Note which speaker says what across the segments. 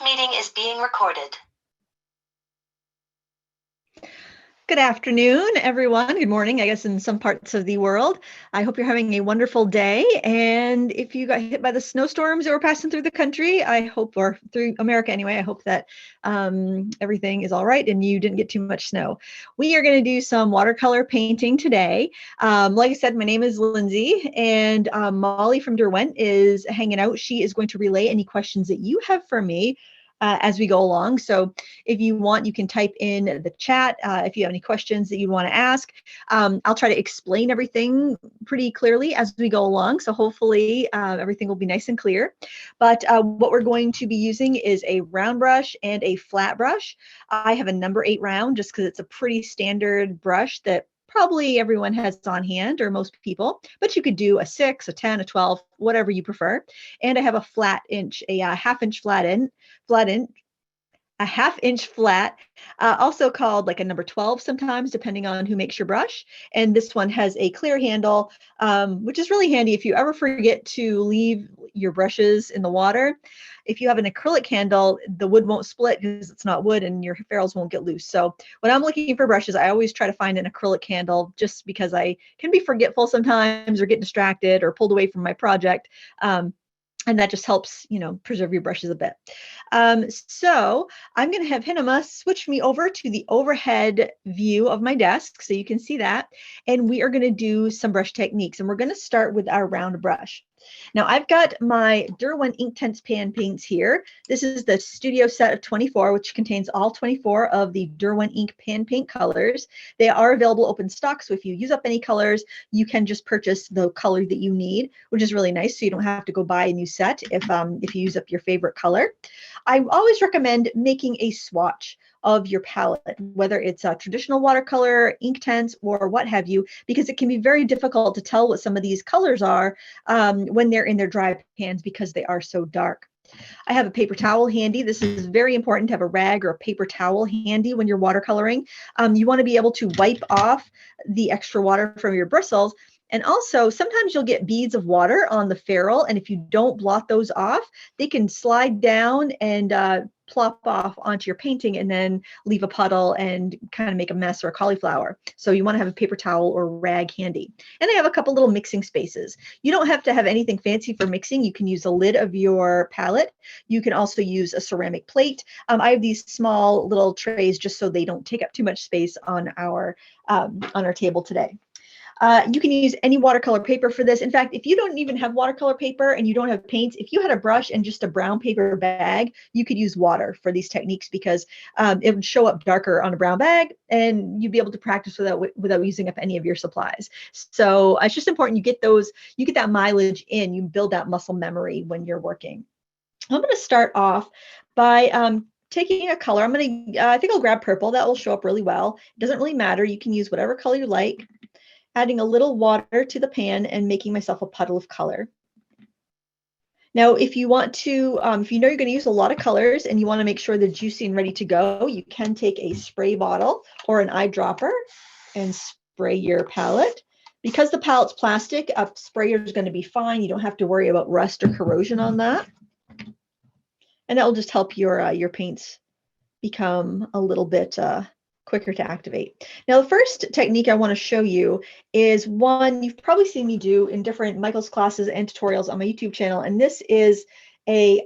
Speaker 1: This meeting is being recorded.
Speaker 2: Good afternoon, everyone. Good morning, I guess, in some parts of the world. I hope you're having a wonderful day. And if you got hit by the snowstorms that were passing through the country, I hope, or through America anyway, I hope that everything is all right and you didn't get too much snow. We are going to do some watercolor painting today. Like I said, my name is Lindsay, and Molly from Derwent is hanging out. She is going to relay any questions that you have for me as we go along. So if you want, you can type in the chat if you have any questions that you want to ask. I'll try to explain everything pretty clearly as we go along. So hopefully everything will be nice and clear. But what we're going to be using is a round brush and a flat brush. I have a number 8 round just because it's a pretty standard brush that probably everyone has on hand, or most people, but you could do a 6, a 10, a 12, whatever you prefer. And I have a flat inch, a half-inch a half-inch flat, also called like a number 12 sometimes, depending on who makes your brush. And this one has a clear handle, which is really handy if you ever forget to leave your brushes in the water. If you have an acrylic handle, the wood won't split because it's not wood and your ferrules won't get loose. So when I'm looking for brushes, I always try to find an acrylic handle just because I can be forgetful sometimes or get distracted or pulled away from my project. And that just helps, preserve your brushes a bit. So I'm going to have Hinema switch me over to the overhead view of my desk so you can see that. And we are going to do some brush techniques. And we're going to start with our round brush. Now I've got my Derwent Inktense pan paints here. This is the studio set of 24, which contains all 24 of the Derwent ink pan paint colors. They are available open stock, so if you use up any colors, you can just purchase the color that you need, which is really nice, so you don't have to go buy a new set if you use up your favorite color. I always recommend making a swatch of your palette, whether it's a traditional watercolor, Inktense, or what have you, because it can be very difficult to tell what some of these colors are when they're in their dry pans because they are so dark. I have a paper towel handy. This is very important to have a rag or a paper towel handy when you're watercoloring. You want to be able to wipe off the extra water from your bristles. And also, sometimes you'll get beads of water on the ferrule, and if you don't blot those off, they can slide down and plop off onto your painting and then leave a puddle and kind of make a mess or a cauliflower. So you want to have a paper towel or rag handy. And I have a couple little mixing spaces. You don't have to have anything fancy for mixing. You can use the lid of your palette. You can also use a ceramic plate. I have these small little trays just so they don't take up too much space on our table today. You can use any watercolor paper for this. In fact, if you don't even have watercolor paper and you don't have paints, if you had a brush and just a brown paper bag, you could use water for these techniques because it would show up darker on a brown bag and you'd be able to practice without using up any of your supplies. So it's just important you get that mileage in, you build that muscle memory when you're working. I'm going to start off by taking a color. I think I'll grab purple. That will show up really well. It doesn't really matter. You can use whatever color you like. Adding a little water to the pan and making myself a puddle of color. Now, if you want to, if you know you're going to use a lot of colors and you want to make sure they're juicy and ready to go, you can take a spray bottle or an eyedropper and spray your palette. Because the palette's plastic, a sprayer is going to be fine. You don't have to worry about rust or corrosion on that. And that will just help your paints become a little bit quicker to activate. Now, the first technique I want to show you is one you've probably seen me do in different Michael's classes and tutorials on my YouTube channel, and this is a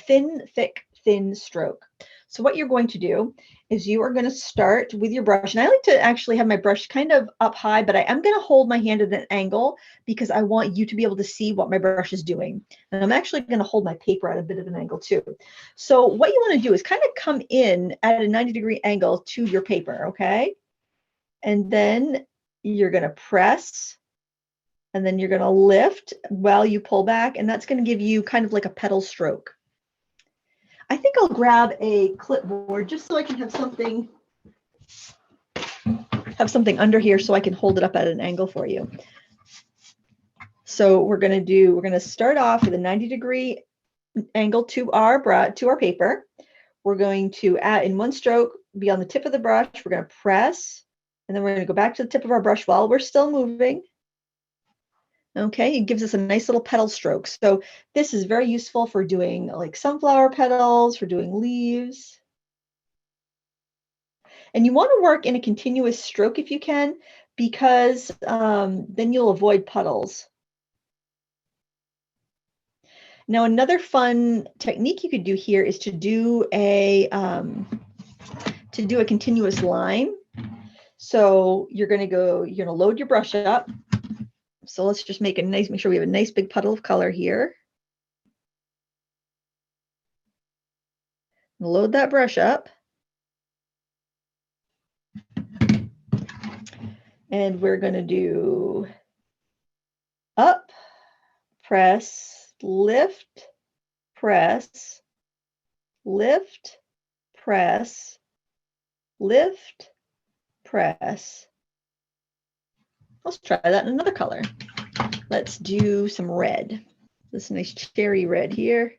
Speaker 2: thin, thick, thin stroke. So what you're going to do is you are going to start with your brush, and I like to actually have my brush kind of up high, but I am going to hold my hand at an angle because I want you to be able to see what my brush is doing. And I'm actually going to hold my paper at a bit of an angle too. So what you want to do is kind of come in at a 90-degree angle to your paper, okay? And then you're going to press, and then you're going to lift while you pull back, and that's going to give you kind of like a pedal stroke. I think I'll grab a clipboard just so I can have something under here so I can hold it up at an angle for you. So we're going to start off with a 90-degree angle to our paper. We're going to add in one stroke, be on the tip of the brush. We're going to press, and then we're going to go back to the tip of our brush while we're still moving. Okay, it gives us a nice little petal stroke. So this is very useful for doing like sunflower petals, for doing leaves. And you want to work in a continuous stroke if you can, because then you'll avoid puddles. Now, another fun technique you could do here is to do a continuous line. So you're going to load your brush up. So let's just make sure we have a nice big puddle of color here. Load that brush up. And we're going to do up, press, lift, press, lift, press, lift, press. Let's try that in another color. Let's do some red. This nice cherry red here.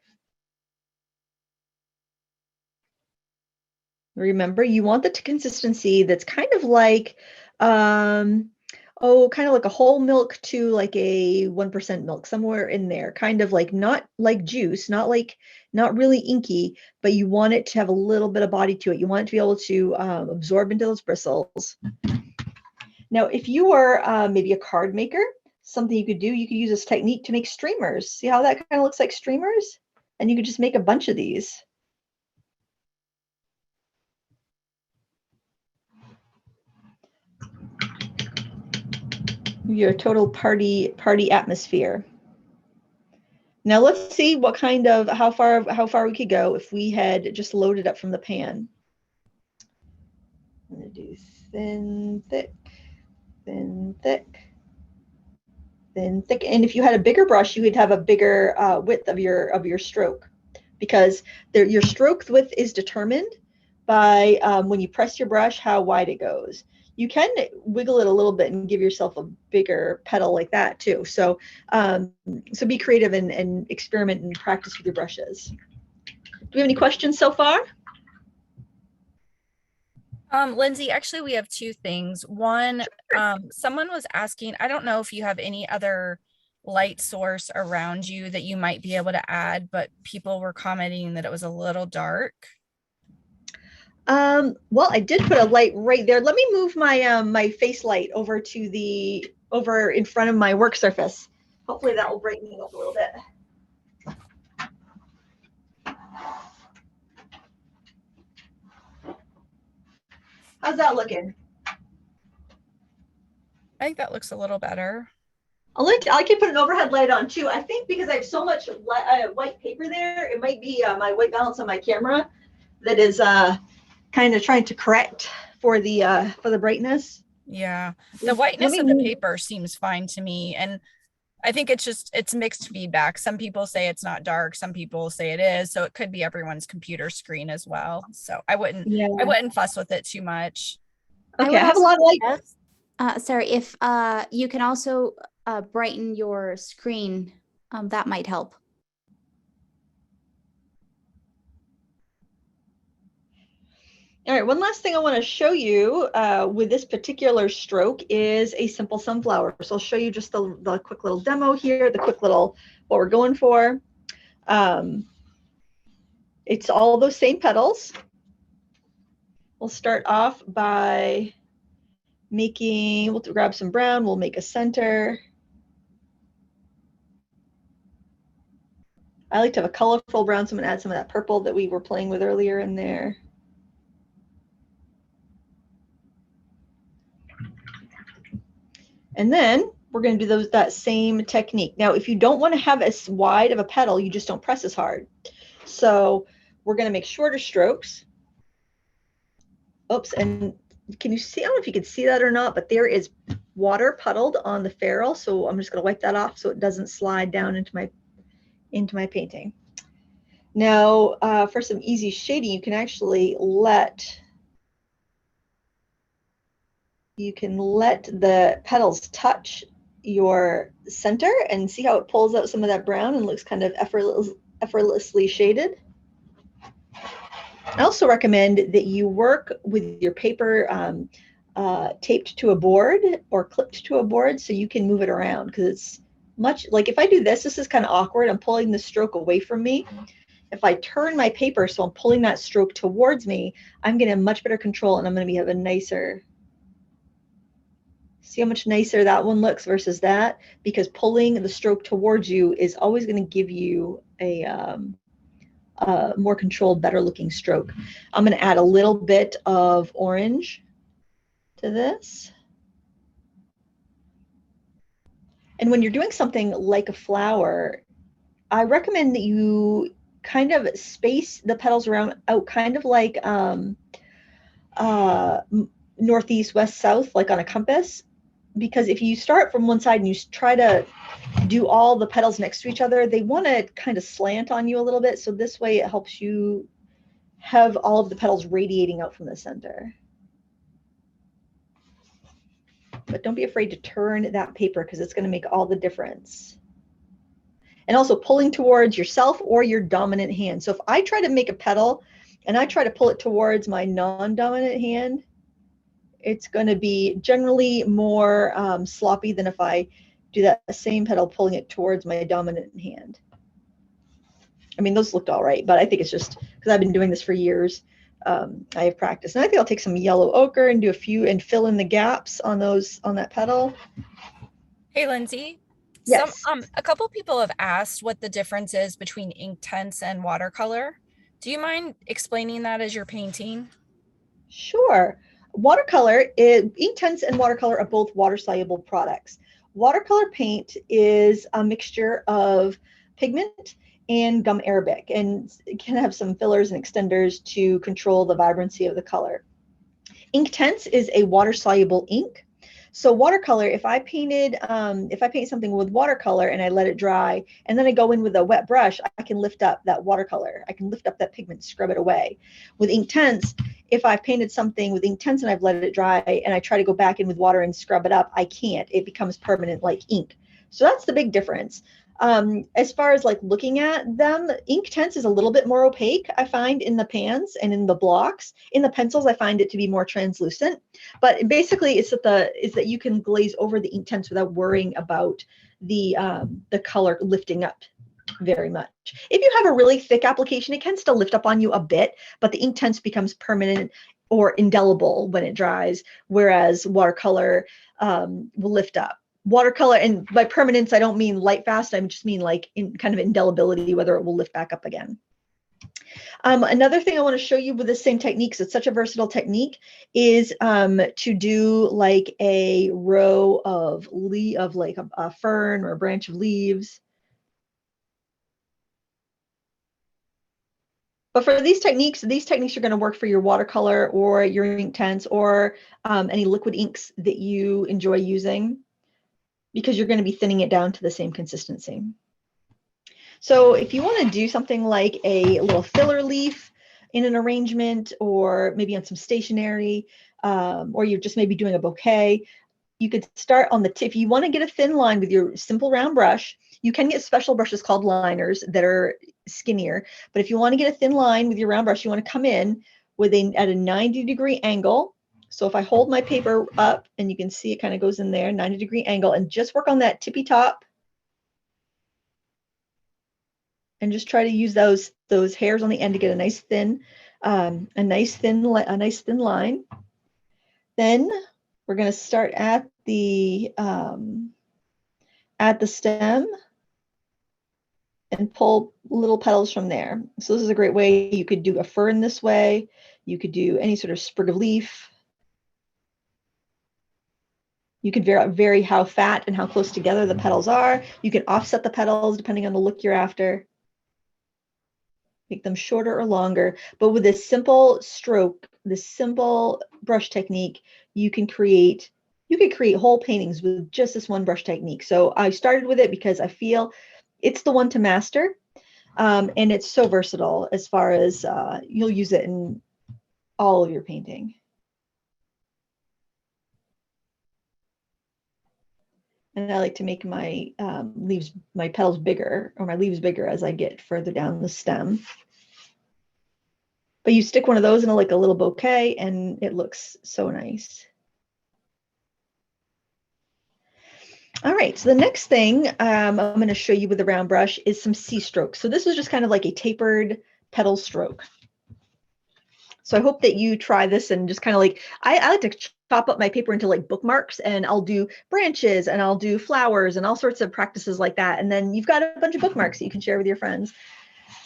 Speaker 2: Remember, you want the consistency that's kind of like, kind of like a whole milk to like a 1% milk, somewhere in there. Kind of like, not like juice, not really inky, but you want it to have a little bit of body to it. You want it to be able to absorb into those bristles. Now, if you are maybe a card maker, something you could do, you could use this technique to make streamers. See how that kind of looks like streamers? And you could just make a bunch of these. Your total party atmosphere. Now let's see what kind of how far we could go if we had just loaded up from the pan. I'm gonna do thin, thick, thin, thick, thin, thick. And if you had a bigger brush, you would have a bigger width of your stroke, because your stroke width is determined by when you press your brush how wide it goes. You can wiggle it a little bit and give yourself a bigger petal like that too. So so be creative and experiment and practice with your brushes. Do we have any questions so far?
Speaker 1: Lindsay, actually, we have two things. One, someone was asking, I don't know if you have any other light source around you that you might be able to add, but people were commenting that it was a little dark.
Speaker 2: Well, I did put a light right there. Let me move my my face light over in front of my work surface. Hopefully that will brighten it up a little bit. How's that looking?
Speaker 1: I think that looks a little better.
Speaker 2: I can put an overhead light on too. I think because I have so much white paper there, it might be my white balance on my camera that is kind of trying to correct for the brightness.
Speaker 1: Yeah, the whiteness of the paper seems fine to me. And I think it's mixed feedback. Some people say it's not dark, some people say it is. So it could be everyone's computer screen as well. So I wouldn't fuss with it too much.
Speaker 2: Okay, I have a lot of light.
Speaker 3: Sorry, if you can also brighten your screen, that might help.
Speaker 2: All right, one last thing I want to show you with this particular stroke is a simple sunflower. So I'll show you just the quick little demo here, the quick little what we're going for. It's all those same petals. We'll start off by we'll grab some brown, we'll make a center. I like to have a colorful brown, so I'm going to add some of that purple that we were playing with earlier in there. And then we're going to do that same technique. Now, if you don't want to have as wide of a petal, you just don't press as hard. So we're going to make shorter strokes. Oops, and can you see? I don't know if you can see that or not, but there is water puddled on the ferrule. So I'm just going to wipe that off so it doesn't slide down into my painting. Now, for some easy shading, you can actually let the petals touch your center and see how it pulls out some of that brown and looks kind of effortlessly shaded. I also recommend that you work with your paper taped to a board or clipped to a board so you can move it around, because much like if I do this, this is kind of awkward. I'm pulling the stroke away from me. If I turn my paper, so I'm pulling that stroke towards me, I'm getting much better control and I'm going to have a nicer, see how much nicer that one looks versus that? Because pulling the stroke towards you is always going to give you a more controlled, better looking stroke. I'm going to add a little bit of orange to this. And when you're doing something like a flower, I recommend that you kind of space the petals around out, kind of like northeast, west, south, like on a compass. Because if you start from one side and you try to do all the petals next to each other, they want to kind of slant on you a little bit. So this way it helps you have all of the petals radiating out from the center. But don't be afraid to turn that paper because it's going to make all the difference. And also pulling towards yourself or your dominant hand. So if I try to make a petal and I try to pull it towards my non-dominant hand, it's going to be generally more sloppy than if I do that same petal pulling it towards my dominant hand. I mean, those looked all right, but I think it's just because I've been doing this for years. I have practice. And I think I'll take some yellow ochre and do a few and fill in the gaps on those, on that petal.
Speaker 1: Hey, Lindsay.
Speaker 2: Yes.
Speaker 1: A couple people have asked what the difference is between Inktense and watercolor. Do you mind explaining that as you're painting?
Speaker 2: Sure. Inktense and watercolor are both water-soluble products. Watercolor paint is a mixture of pigment and gum arabic, and it can have some fillers and extenders to control the vibrancy of the color. Inktense is a water-soluble ink. So watercolor, if I paint something with watercolor and I let it dry, and then I go in with a wet brush, I can lift up that watercolor. I can lift up that pigment, scrub it away. With Inktense, if I've painted something with Inktense and I've let it dry and I try to go back in with water and scrub it up, I can't. It becomes permanent like ink. So that's the big difference. As far as like looking at them, Inktense is a little bit more opaque, I find, in the pans and in the blocks. In the pencils, I find it to be more translucent. But basically, it's that you can glaze over the Inktense without worrying about the color lifting up very much. If you have a really thick application, it can still lift up on you a bit, but the Inktense becomes permanent or indelible when it dries, whereas watercolor will lift up. Watercolor, and by permanence, I don't mean light fast, I just mean like in kind of indelibility, whether it will lift back up again. Another thing I want to show you with the same techniques, it's such a versatile technique, is to do like a row of like a fern or a branch of leaves. But for these techniques are going to work for your watercolor or your Inktense or any liquid inks that you enjoy using, because you're going to be thinning it down to the same consistency. So if you want to do something like a little filler leaf in an arrangement, or maybe on some stationery, or you're just maybe doing a bouquet, you could start on the tip. If you want to get a thin line with your simple round brush, you can get special brushes called liners that are skinnier. But if you want to get a thin line with your round brush, you want to come in with at a 90-degree angle. So if I hold my paper up, and you can see it kind of goes in there, 90-degree angle, and just work on that tippy top. And just try to use those hairs on the end to get a nice thin line. Then we're going to start at the stem and pull little petals from there. So this is a great way. You could do a fern this way. You could do any sort of sprig of leaf. You could vary how fat and how close together the petals are. You can offset the petals depending on the look you're after. Make them shorter or longer. But with this simple stroke, this simple brush technique, you can create whole paintings with just this one brush technique. So I started with it because I feel it's the one to master. And it's so versatile as far as you'll use it in all of your painting. And I like to make my my petals bigger, or my leaves bigger, as I get further down the stem. But you stick one of those in like a little bouquet and it looks so nice. All right, so the next thing I'm going to show you with the round brush is some C strokes. So this is just kind of like a tapered petal stroke. So I hope that you try this and just kind of like, I like to chop up my paper into like bookmarks, and I'll do branches and I'll do flowers and all sorts of practices like that. And then you've got a bunch of bookmarks that you can share with your friends.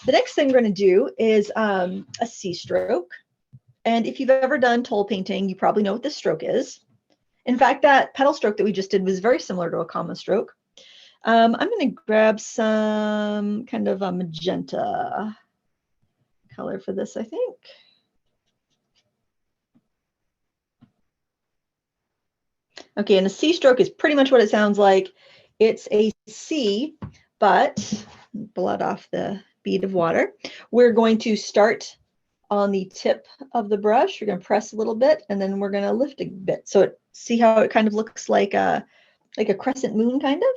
Speaker 2: The next thing we're going to do is a C stroke. And if you've ever done toll painting, you probably know what this stroke is. In fact, that petal stroke that we just did was very similar to a comma stroke. I'm going to grab some kind of a magenta color for this, I think. Okay, and a C stroke is pretty much what it sounds like. It's a C, but blot off the bead of water. We're going to start on the tip of the brush. We're going to press a little bit, and then we're going to lift a bit. So see how it kind of looks like a crescent moon, kind of?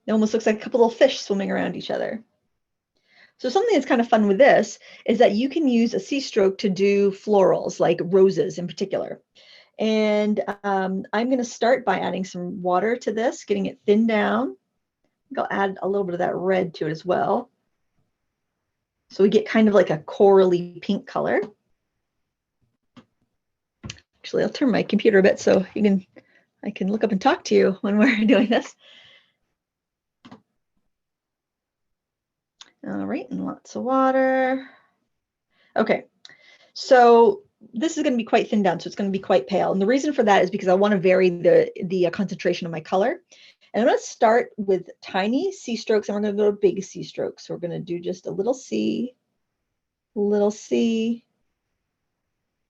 Speaker 2: It almost looks like a couple little fish swimming around each other. So something that's kind of fun with this is that you can use a C stroke to do florals, like roses in particular. And I'm going to start by adding some water to this, getting it thinned down. I think I'll add a little bit of that red to it as well. So we get kind of like a corally pink color. Actually, I'll turn my computer a bit so I can look up and talk to you when we're doing this. All right, and lots of water. Okay, so this is going to be quite thinned down, so it's going to be quite pale. And the reason for that is because I want to vary the concentration of my color. And I'm going to start with tiny C strokes, and we're going to go to big C strokes. So we're going to do just a little C,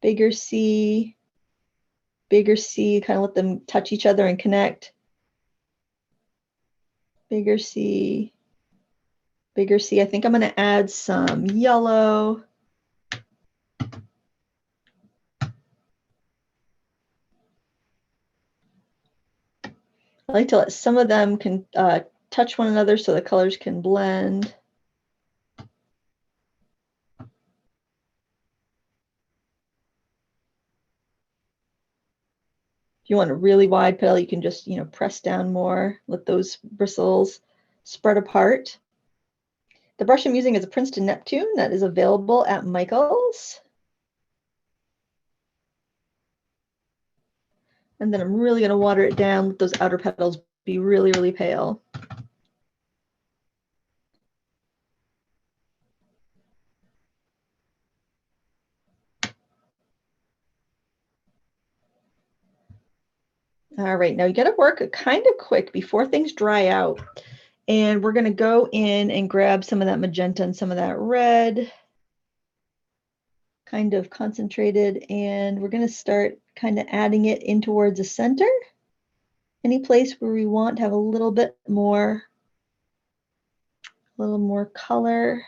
Speaker 2: bigger C, kind of let them touch each other and connect. Bigger C, bigger C. I think I'm going to add some yellow. I like to let some of them can touch one another so the colors can blend. If you want a really wide petal, you can just, press down more, let those bristles spread apart. The brush I'm using is a Princeton Neptune that is available at Michael's. And then I'm really going to water it down, let those outer petals be really, really pale. All right, now you got to work kind of quick before things dry out. And we're going to go in and grab some of that magenta and some of that red, kind of concentrated, and we're going to start kind of adding it in towards the center. Any place where we want to have a little more color.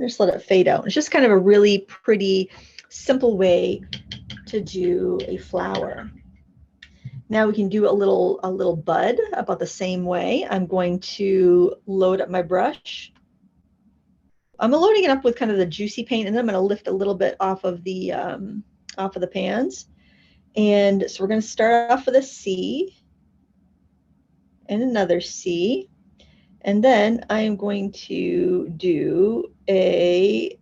Speaker 2: Just let it fade out. It's just kind of a really pretty, simple way to do a flower. Now we can do a little bud about the same way. I'm going to load up my brush. I'm loading it up with kind of the juicy paint, and then I'm going to lift a little bit off of the pans. And so we're going to start off with a C and another C. And then I am going to do a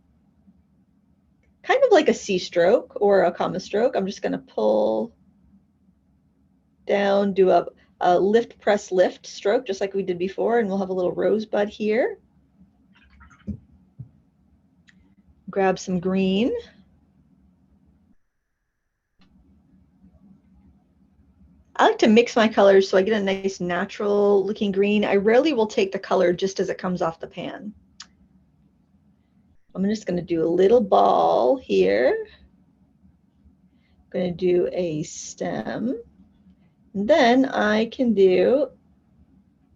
Speaker 2: kind of like a C stroke or a comma stroke. I'm just going to pull down, do a lift, press, lift stroke, just like we did before, and we'll have a little rosebud here. Grab some green. I like to mix my colors so I get a nice natural looking green. I rarely will take the color just as it comes off the pan. I'm just going to do a little ball here. I'm going to do a stem. And then I can do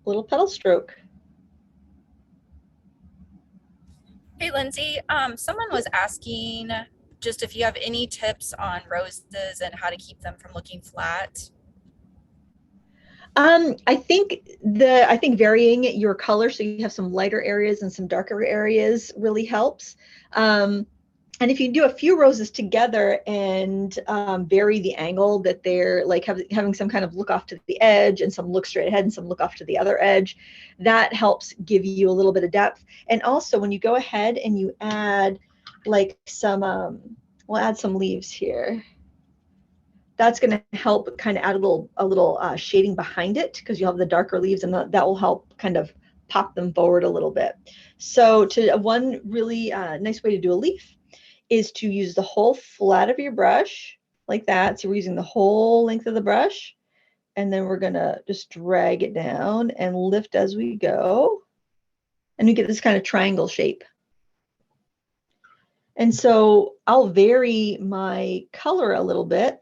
Speaker 2: a little petal stroke.
Speaker 1: Hey, Lindsay, someone was asking just if you have any tips on roses and how to keep them from looking flat.
Speaker 2: I think varying your color so you have some lighter areas and some darker areas really helps. And if you do a few roses together and vary the angle that they're like having some kind of look off to the edge and some look straight ahead and some look off to the other edge, that helps give you a little bit of depth. And also when you go ahead and you add like some, we'll add some leaves here. That's going to help kind of add a little shading behind it because you'll have the darker leaves, and that will help kind of pop them forward a little bit. So one really nice way to do a leaf is to use the whole flat of your brush like that. So we're using the whole length of the brush, and then we're going to just drag it down and lift as we go. And we get this kind of triangle shape. And so I'll vary my color a little bit.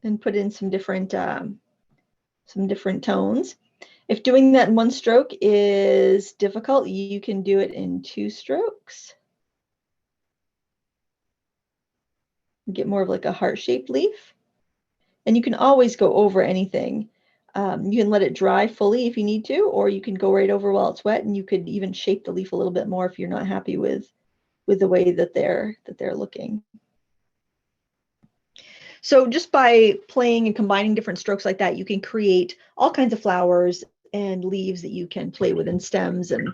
Speaker 2: And put in some different tones. If doing that in one stroke is difficult, you can do it in 2 strokes. Get more of like a heart-shaped leaf. And you can always go over anything. You can let it dry fully if you need to, or you can go right over while it's wet, and you could even shape the leaf a little bit more if you're not happy with the way that they're looking. So just by playing and combining different strokes like that, you can create all kinds of flowers and leaves that you can play with, and stems and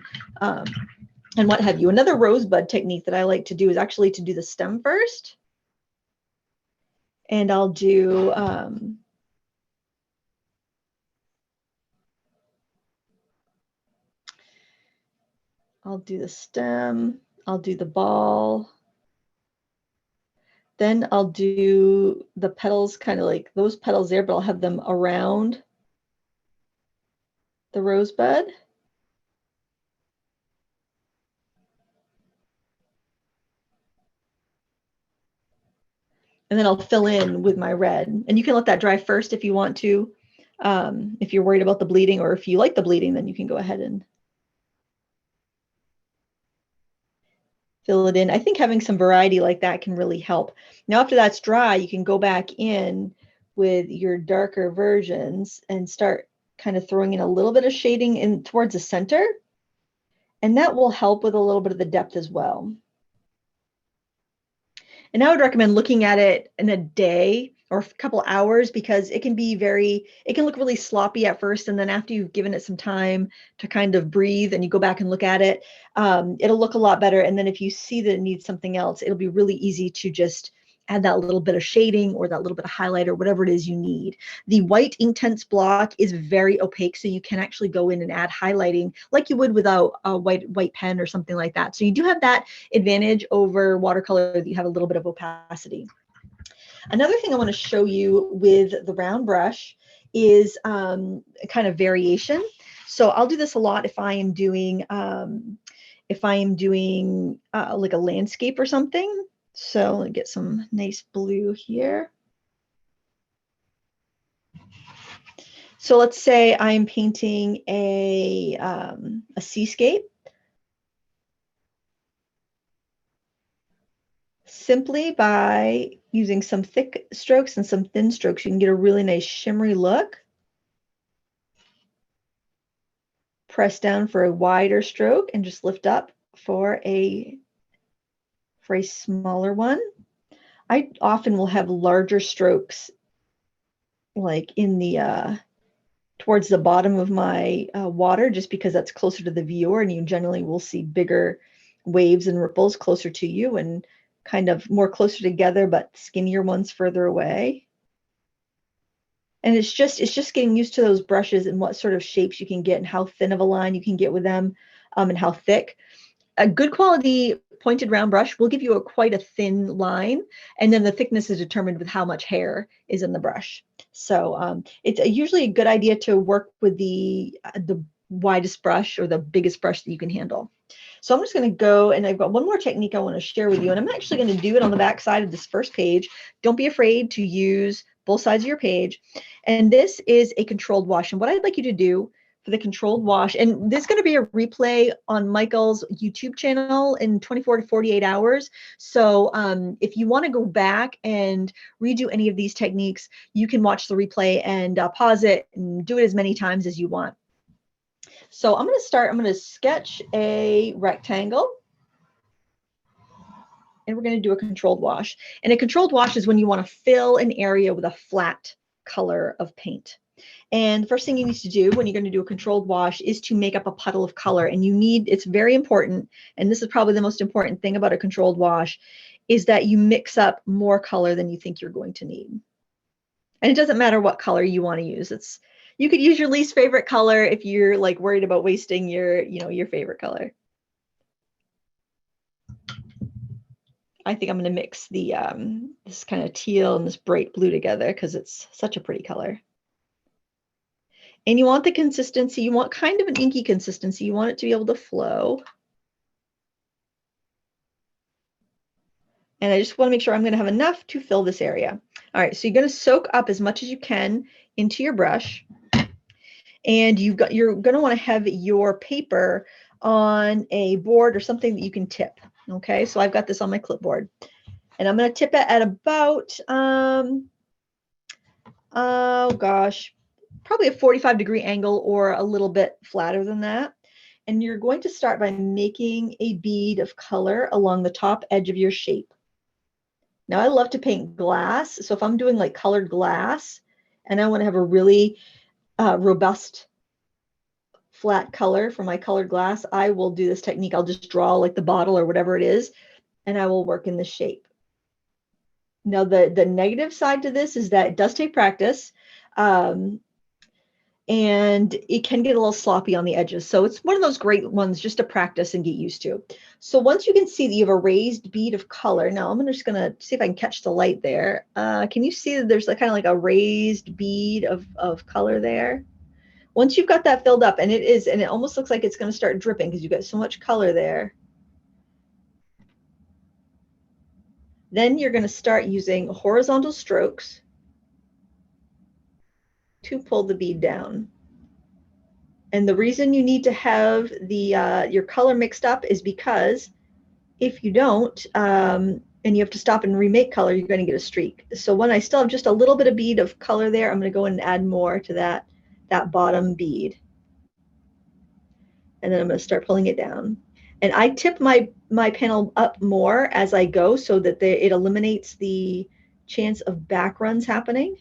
Speaker 2: what have you. Another rosebud technique that I like to do is actually to do the stem first. And I'll do the stem, I'll do the ball. Then I'll do the petals, kind of like those petals there, but I'll have them around the rosebud. And then I'll fill in with my red. And you can let that dry first if you want to. If you're worried about the bleeding, or if you like the bleeding, then you can go ahead and fill it in. I think having some variety like that can really help. Now, after that's dry, you can go back in with your darker versions and start kind of throwing in a little bit of shading in towards the center. And that will help with a little bit of the depth as well. And I would recommend looking at it in a day or a couple hours, because it can look really sloppy at first. And then after you've given it some time to kind of breathe and you go back and look at it, it'll look a lot better. And then if you see that it needs something else, it'll be really easy to just add that little bit of shading or that little bit of highlight or whatever it is you need. The white Inktense block is very opaque, so you can actually go in and add highlighting like you would without a white pen or something like that. So you do have that advantage over watercolor, that you have a little bit of opacity. Another thing I want to show you with the round brush is a kind of variation. So I'll do this a lot if I am doing like a landscape or something. So let me get some nice blue here. So let's say I'm painting a seascape. Simply by using some thick strokes and some thin strokes, you can get a really nice shimmery look. Press down for a wider stroke and just lift up for a smaller one. I often will have larger strokes like in the towards the bottom of my water, just because that's closer to the viewer, and you generally will see bigger waves and ripples closer to you, and kind of more closer together, but skinnier ones further away. And it's just getting used to those brushes and what sort of shapes you can get and how thin of a line you can get with them, and how thick. A good quality pointed round brush will give you quite a thin line, and then the thickness is determined with how much hair is in the brush. So it's usually a good idea to work with the widest brush or the biggest brush that you can handle. So I'm just going to go, and I've got one more technique I want to share with you, and I'm actually going to do it on the back side of this first page. Don't be afraid to use both sides of your page. And this is a controlled wash. And what I'd like you to do for the controlled wash. And there's going to be a replay on Michael's YouTube channel in 24 to 48 hours. So if you want to go back and redo any of these techniques, you can watch the replay and pause it and do it as many times as you want. So I'm going to start, I'm going to sketch a rectangle. And we're going to do a controlled wash. And a controlled wash is when you want to fill an area with a flat color of paint. And the first thing you need to do when you're going to do a controlled wash is to make up a puddle of color. And you need, it's very important, and this is probably the most important thing about a controlled wash, is that you mix up more color than you think you're going to need. And it doesn't matter what color you want to use. You could use your least favorite color if you're like worried about wasting your, your favorite color. I think I'm going to mix the this kind of teal and this bright blue together because it's such a pretty color. And you want the consistency, you want kind of an inky consistency. You want it to be able to flow. And I just want to make sure I'm going to have enough to fill this area. All right, so you're going to soak up as much as you can into your brush. And you're going to want to have your paper on a board or something that you can tip. Okay, so I've got this on my clipboard. And I'm going to tip it at about, oh gosh, probably a 45-degree angle or a little bit flatter than that. And you're going to start by making a bead of color along the top edge of your shape. Now I love to paint glass. So if I'm doing like colored glass and I want to have a really robust flat color for my colored glass, I will do this technique. I'll just draw like the bottle or whatever it is, and I will work in the shape. Now the negative side to this is that it does take practice. And it can get a little sloppy on the edges. So it's one of those great ones just to practice and get used to. So once you can see that you have a raised bead of color, now I'm just going to see if I can catch the light there. Can you see that there's kind of like a raised bead of color there? Once you've got that filled up, and it almost looks like it's going to start dripping because you've got so much color there. Then you're going to start using horizontal strokes to pull the bead down. And the reason you need to have your color mixed up is because if you don't, and you have to stop and remake color, you're going to get a streak. So when I still have just a little bit of bead of color there, I'm going to go in and add more to that bottom bead. And then I'm going to start pulling it down. And I tip my panel up more as I go so that it eliminates the chance of back runs happening.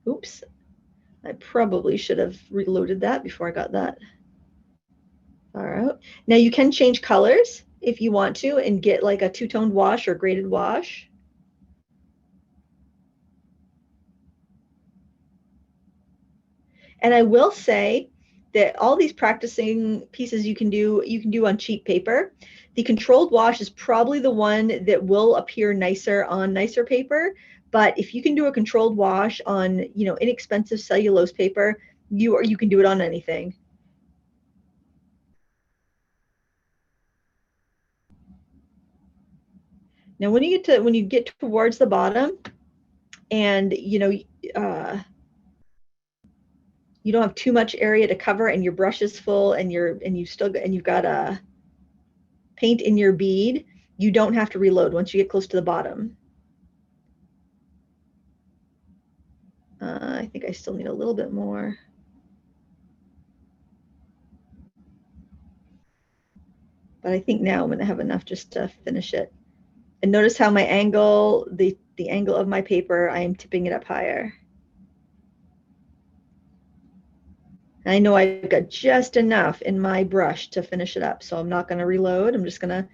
Speaker 2: Oops, I probably should have reloaded that before I got that. All right, now you can change colors if you want to and get like a two-toned wash or graded wash. And I will say that all these practicing pieces you can do on cheap paper. The controlled wash is probably the one that will appear nicer on nicer paper. But if you can do a controlled wash on, inexpensive cellulose paper, you can do it on anything. Now, when you get towards the bottom, and you don't have too much area to cover, and your brush is full, and you've got paint in your bead, you don't have to reload once you get close to the bottom. I think I still need a little bit more. But I think now I'm going to have enough just to finish it. And notice how my angle, the angle of my paper, I am tipping it up higher. And I know I've got just enough in my brush to finish it up, so I'm not going to reload. I'm just going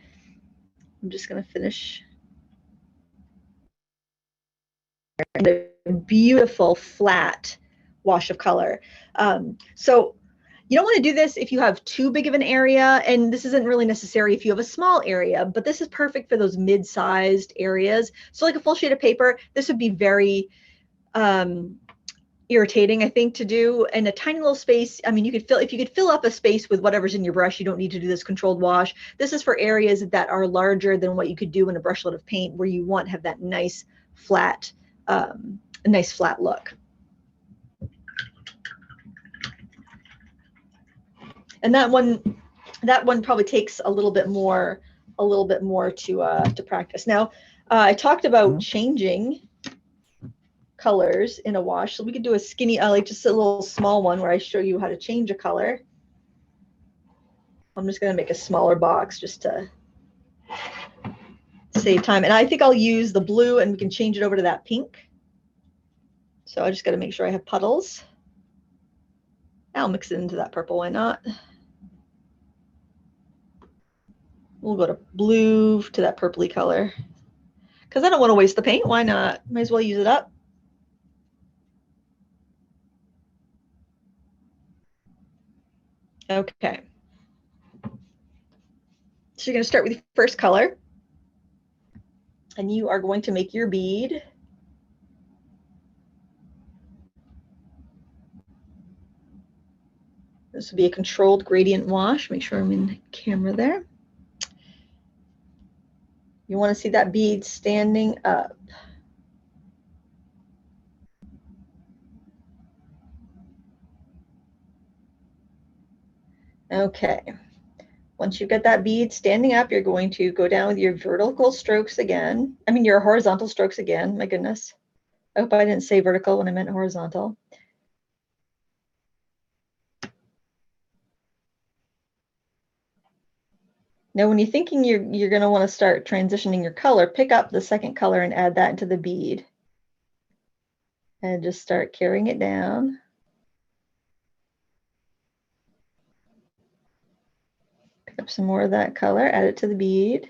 Speaker 2: to finish. A beautiful flat wash of color. So you don't want to do this if you have too big of an area, and this isn't really necessary if you have a small area, but this is perfect for those mid-sized areas. So like a full sheet of paper, this would be very irritating, I think, to do in a tiny little space. I mean, if you could fill up a space with whatever's in your brush, you don't need to do this controlled wash. This is for areas that are larger than what you could do in a brushlet of paint, where you want to have that nice flat, look. And that one probably takes a little bit more to practice. Now, I talked about changing colors in a wash, so we could do a skinny, like just a little small one where I show you how to change a color. I'm just going to make a smaller box just to save time. And I think I'll use the blue and we can change it over to that pink. So I just got to make sure I have puddles. I'll mix it into that purple, why not? We'll go to blue to that purpley color. Because I don't want to waste the paint, why not? Might as well use it up. Okay. So you're going to start with your first color. And you are going to make your bead. This will be a controlled gradient wash. Make sure I'm in the camera there. You want to see that bead standing up. Okay. Once you've got that bead standing up, you're going to go down with your vertical strokes again. I mean, your horizontal strokes again. My goodness. I hope I didn't say vertical when I meant horizontal. Now, when you're thinking you're going to want to start transitioning your color, pick up the second color and add that into the bead. And just start carrying it down. Pick up some more of that color, add it to the bead.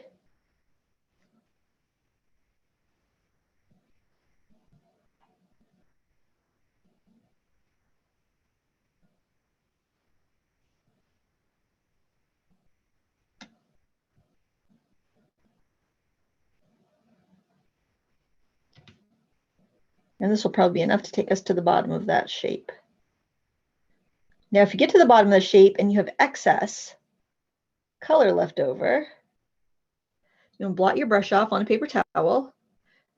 Speaker 2: And this will probably be enough to take us to the bottom of that shape. Now, if you get to the bottom of the shape and you have excess color left over, you'll blot your brush off on a paper towel,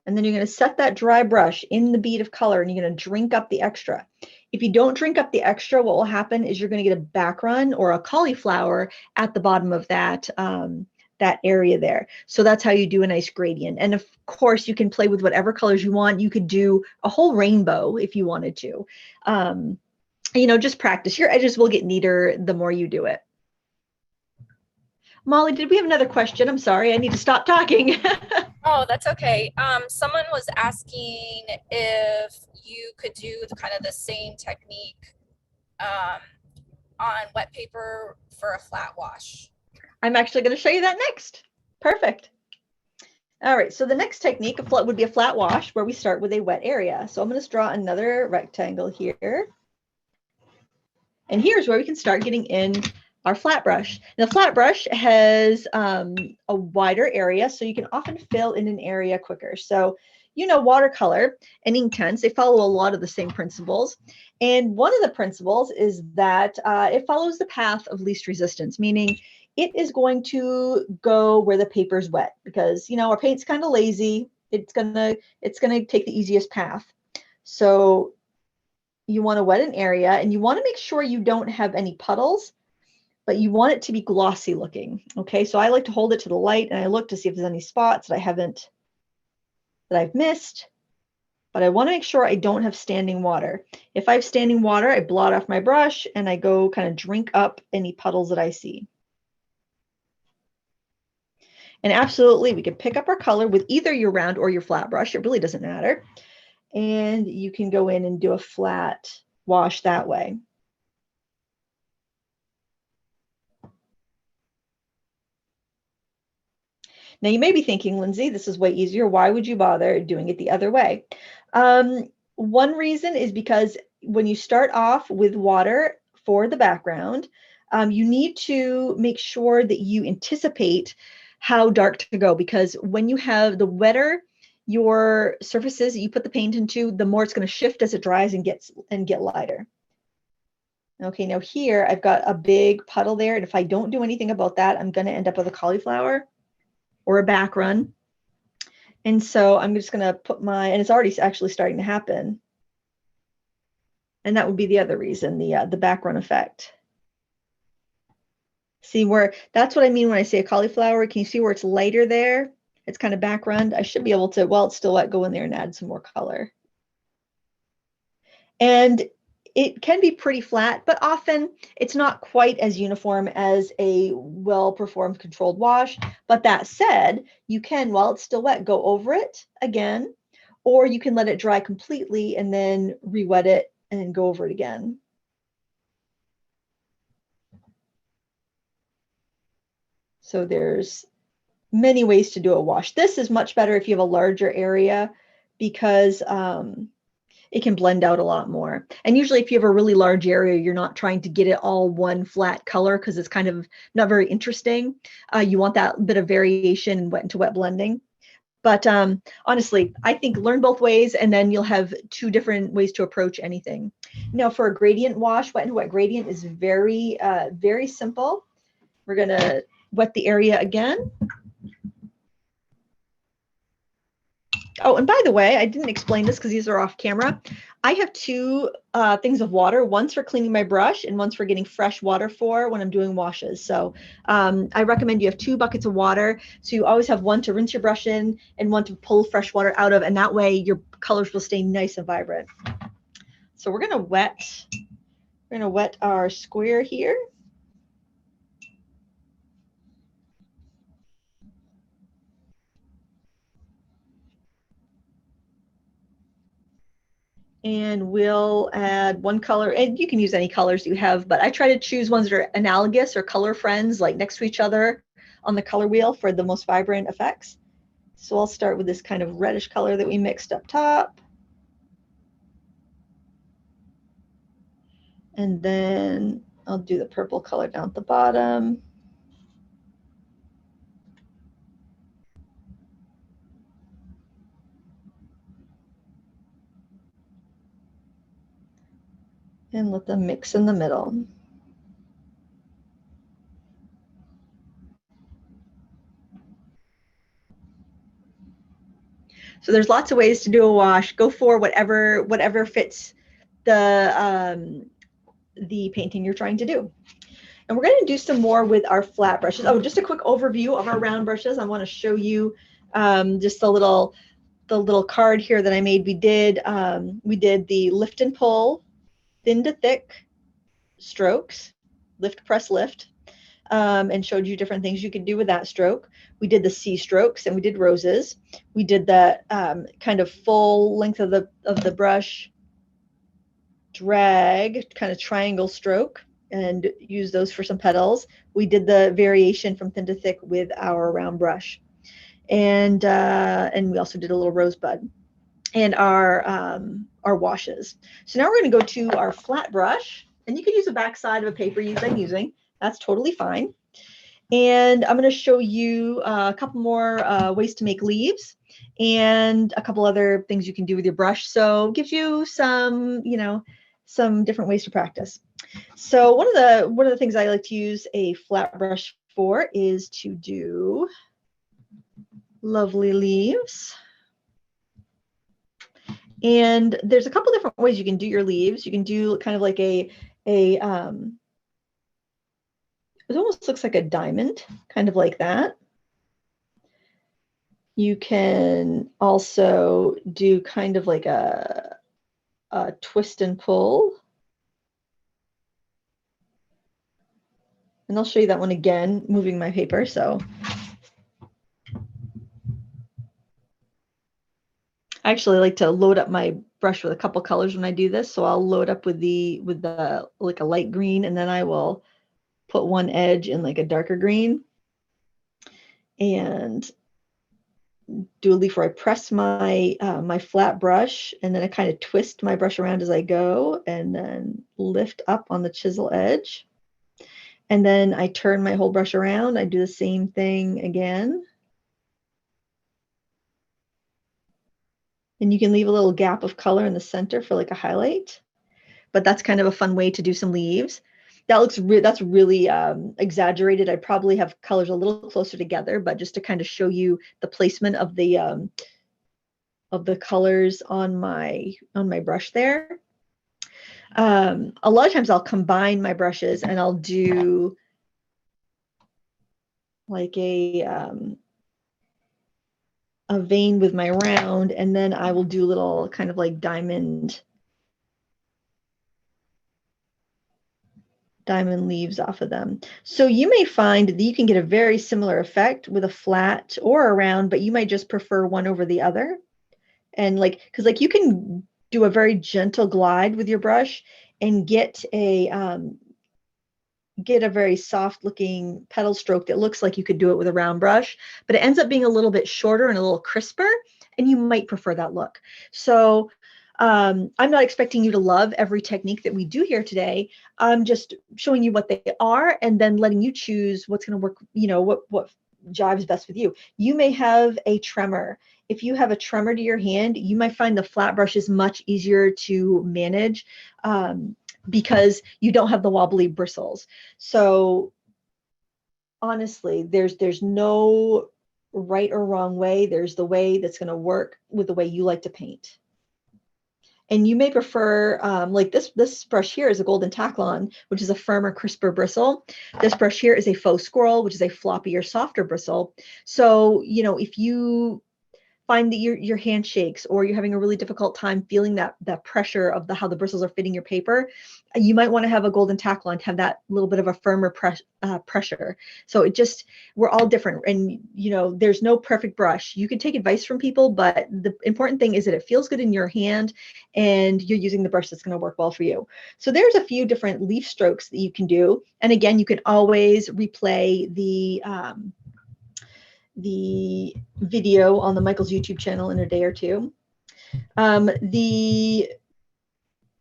Speaker 2: and then you're going to set that dry brush in the bead of color and you're going to drink up the extra. If you don't drink up the extra, what will happen is you're going to get a back run or a cauliflower at the bottom of that that area there. So that's how you do a nice gradient. And of course, you can play with whatever colors you want. You could do a whole rainbow if you wanted to. You know, just practice. Your edges will get neater the more you do it. Molly, did we have another question? I'm sorry, I need to stop talking.
Speaker 1: Oh, that's okay. Someone was asking if you could do kind of the same technique on wet paper for a flat wash.
Speaker 2: I'm actually going to show you that next. Perfect. All right, so the next technique would be a flat wash where we start with a wet area. So I'm going to draw another rectangle here. And here's where we can start getting in our flat brush. Now, the flat brush has a wider area, so you can often fill in an area quicker. So, you know, Watercolor and Inktense, they follow a lot of the same principles. And one of the principles is that it follows the path of least resistance, meaning it is going to go where the paper is wet because, you know, our paint's kind of lazy. It's gonna take the easiest path. So you want to wet an area and you want to make sure you don't have any puddles, but you want it to be glossy looking. Okay, so I like to hold it to the light and I look to see if there's any spots that I've missed, but I want to make sure I don't have standing water. If I have standing water, I blot off my brush and I go kind of drink up any puddles that I see. And absolutely, we can pick up our color with either your round or your flat brush. It really doesn't matter. And you can go in and do a flat wash that way. Now you may be thinking, Lindsay, this is way easier. Why would you bother doing it the other way? One reason is because when you start off with water for the background, you need to make sure that you anticipate how dark to go, because when you have the wetter your surfaces that you put the paint into, the more it's going to shift as it dries and get lighter. Okay, now here I've got a big puddle there, and if I don't do anything about that, I'm going to end up with a cauliflower or a back run. And so I'm just going to put and it's already actually starting to happen. And that would be the other reason, the back run effect. See where, that's what I mean when I say a cauliflower. Can you see where it's lighter there? It's kind of background. I should be able to, while it's still wet, go in there and add some more color. And it can be pretty flat, but often it's not quite as uniform as a well-performed controlled wash. But that said, you can, while it's still wet, go over it again, or you can let it dry completely and then re-wet it and then go over it again. So there's many ways to do a wash. This is much better if you have a larger area because it can blend out a lot more. And usually if you have a really large area, you're not trying to get it all one flat color because it's kind of not very interesting. You want that bit of variation in wet to wet blending. But honestly, I think learn both ways and then you'll have two different ways to approach anything. Now for a gradient wash, wet and wet gradient is very, very simple. We're gonna wet the area again. Oh, and by the way, I didn't explain this because these are off camera. I have two things of water, one's for cleaning my brush and one's for getting fresh water for when I'm doing washes. So I recommend you have 2 buckets of water. So you always have one to rinse your brush in and one to pull fresh water out of, and that way your colors will stay nice and vibrant. So we're gonna wet our square here. And we'll add one color, and you can use any colors you have, but I try to choose ones that are analogous or color friends, like next to each other on the color wheel for the most vibrant effects. So I'll start with this kind of reddish color that we mixed up top. And then I'll do the purple color down at the bottom. And let them mix in the middle. So there's lots of ways to do a wash. Go for whatever fits the painting you're trying to do. And we're going to do some more with our flat brushes. Oh, just a quick overview of our round brushes. I want to show you just the little card here that I made. We did the lift and pull, thin to thick strokes, lift, press, lift, and showed you different things you could do with that stroke. We did the C strokes and we did roses. We did the kind of full length of the brush drag, kind of triangle stroke, and use those for some petals. We did the variation from thin to thick with our round brush, and we also did a little rosebud, and our washes. So now we're going to go to our flat brush, and you can use the back side of a paper I'm using. That's totally fine. And I'm going to show you a couple more ways to make leaves and a couple other things you can do with your brush. So it gives you some, some different ways to practice. So one of the things I like to use a flat brush for is to do lovely leaves. And there's a couple different ways you can do your leaves. You can do kind of like it almost looks like a diamond, kind of like that. You can also do kind of like a twist and pull. And I'll show you that one again, moving my paper. So I actually like to load up my brush with a couple colors when I do this. So I'll load up with the like a light green, and then I will put one edge in like a darker green and do a leaf where I press my my flat brush, and then I kind of twist my brush around as I go, and then lift up on the chisel edge. And then I turn my whole brush around. I do the same thing again. And you can leave a little gap of color in the center for like a highlight. But that's kind of a fun way to do some leaves. That's really exaggerated. I probably have colors a little closer together, but just to kind of show you the placement of the colors on my brush there. A lot of times I'll combine my brushes and I'll do like a vein with my round, and then I will do little kind of like diamond leaves off of them. So you may find that you can get a very similar effect with a flat or a round, but you might just prefer one over the other. And like, because like you can do a very gentle glide with your brush and get a very soft looking petal stroke that looks like you could do it with a round brush, but it ends up being a little bit shorter and a little crisper, and you might prefer that look. So I'm not expecting you to love every technique that we do here today. I'm just showing you what they are and then letting you choose what's going to work, you know, what jives best with you. You may have a tremor. If you have a tremor to your hand, you might find the flat brush is much easier to manage because you don't have the wobbly bristles. So honestly, there's no right or wrong way. There's the way that's going to work with the way you like to paint. And you may prefer, like this brush here is a golden taklon, which is a firmer, crisper bristle. This brush here is a faux squirrel, which is a floppier, softer bristle. So, you know, if you find that your hand shakes or you're having a really difficult time feeling that pressure of how the bristles are fitting your paper, you might want to have a golden taklon to have that little bit of a firmer pressure. So we're all different, and you know, there's no perfect brush. You can take advice from people, but the important thing is that it feels good in your hand and you're using the brush that's going to work well for you. So there's a few different leaf strokes that you can do. And again, you can always replay the video on the Michael's YouTube channel in a day or two. The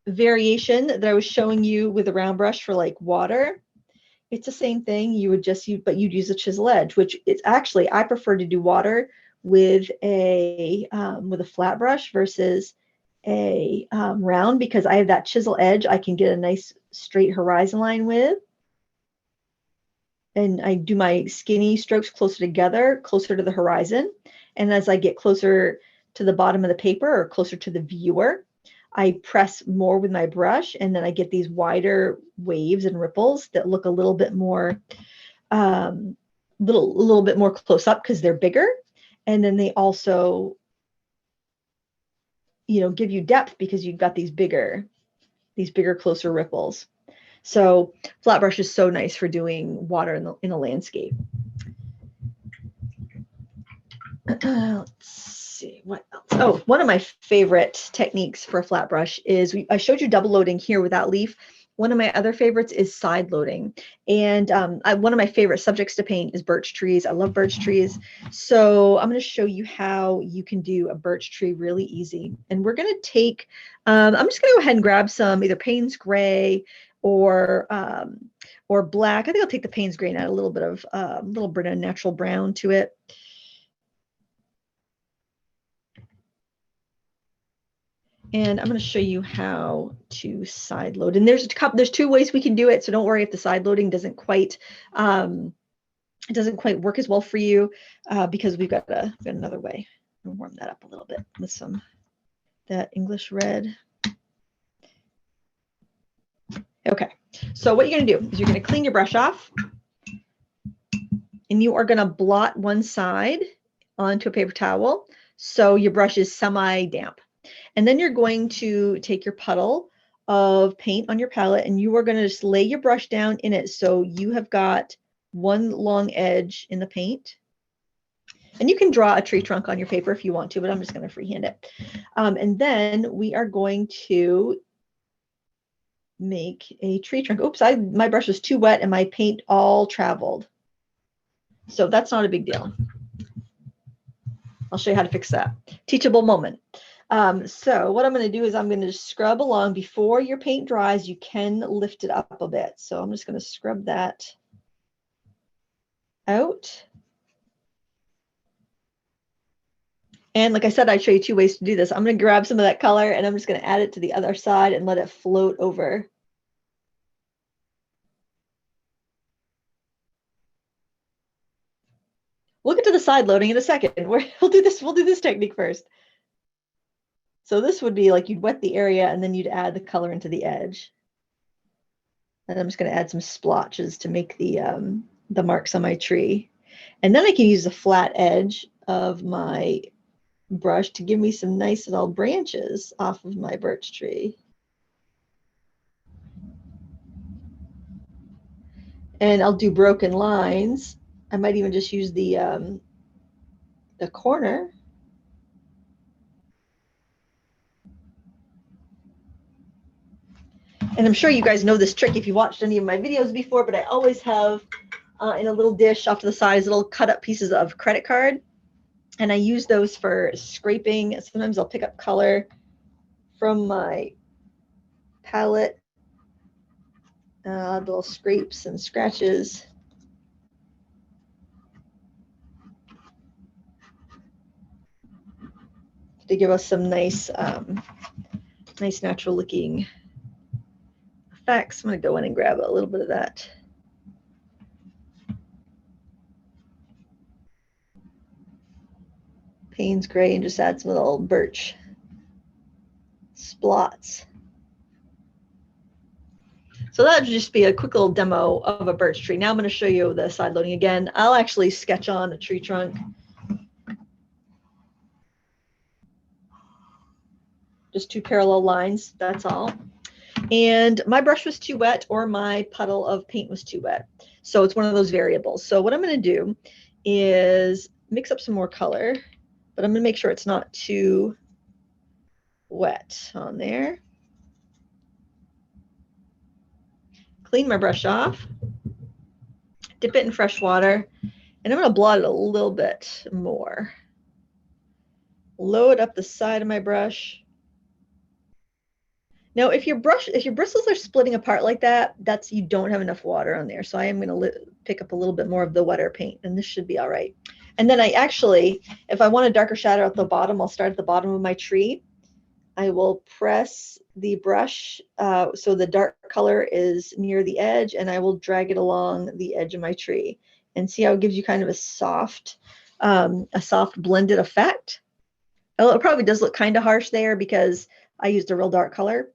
Speaker 2: variation that I was showing you with the round brush for like water, it's the same thing. You would just use, but you'd use a chisel edge, which it's actually, I prefer to do water with a flat brush versus a round, because I have that chisel edge I can get a nice straight horizon line with. And I do my skinny strokes closer together, closer to the horizon. And as I get closer to the bottom of the paper or closer to the viewer, I press more with my brush, and then I get these wider waves and ripples that look a little bit more, little bit more close up because they're bigger. And then they also, you know, give you depth because you've got these bigger, closer ripples. So flat brush is so nice for doing water in a landscape. Let's see what else. Oh, one of my favorite techniques for a flat brush is I showed you double loading here with that leaf. One of my other favorites is side loading. And one of my favorite subjects to paint is birch trees. I love birch trees. So I'm going to show you how you can do a birch tree really easy. And we're going to take, I'm just going to go ahead and grab some either Payne's Gray or black. I think I'll take the Payne's Gray and add a little bit of natural brown to it. And I'm going to show you how to side load. And there's two ways we can do it. So don't worry if the side loading doesn't quite work as well for you, because we've got another way. I'll warm that up a little bit with that English red. Okay, so what you're going to do is you're going to clean your brush off, and you are going to blot one side onto a paper towel so your brush is semi-damp. And then you're going to take your puddle of paint on your palette, and you are going to just lay your brush down in it so you have got one long edge in the paint. And you can draw a tree trunk on your paper if you want to, but I'm just going to freehand it. And then we are going to make a tree trunk. Oops, my brush was too wet and my paint all traveled. So that's not a big deal. I'll show you how to fix that. Teachable moment. So what I'm going to do is I'm going to scrub along. Before your paint dries, you can lift it up a bit. So I'm just going to scrub that out. And like I said, I'd show you two ways to do this. I'm going to grab some of that color and I'm just going to add it to the other side and let it float over. We'll get to the side loading in a second. We'll do this technique first. So this would be like you'd wet the area and then you'd add the color into the edge. And I'm just going to add some splotches to make the marks on my tree. And then I can use the flat edge of my brush to give me some nice little branches off of my birch tree. And I'll do broken lines. I might even just use the corner. And I'm sure you guys know this trick if you watched any of my videos before, but I always have in a little dish off to the side little cut up pieces of credit card. And I use those for scraping. Sometimes I'll pick up color from my palette, little scrapes and scratches. To give us some nice, nice natural looking effects. I'm going to go in and grab a little bit of that. Payne's gray and just add some little birch splots. So that would just be a quick little demo of a birch tree. Now I'm going to show you the side loading again. I'll actually sketch on a tree trunk. Just 2 parallel lines, that's all. And my brush was too wet or my puddle of paint was too wet. So it's one of those variables. So what I'm going to do is mix up some more color, but I'm going to make sure it's not too wet on there. Clean my brush off, dip it in fresh water, and I'm going to blot it a little bit more. Load up the side of my brush. Now, if your bristles are splitting apart like that, that's you don't have enough water on there. So I am going to pick up a little bit more of the wetter paint, and this should be all right. And then I actually, if I want a darker shadow at the bottom, I'll start at the bottom of my tree. I will press the brush so the dark color is near the edge, and I will drag it along the edge of my tree. And see how it gives you kind of a soft blended effect. It probably does look kind of harsh there because I used a real dark color.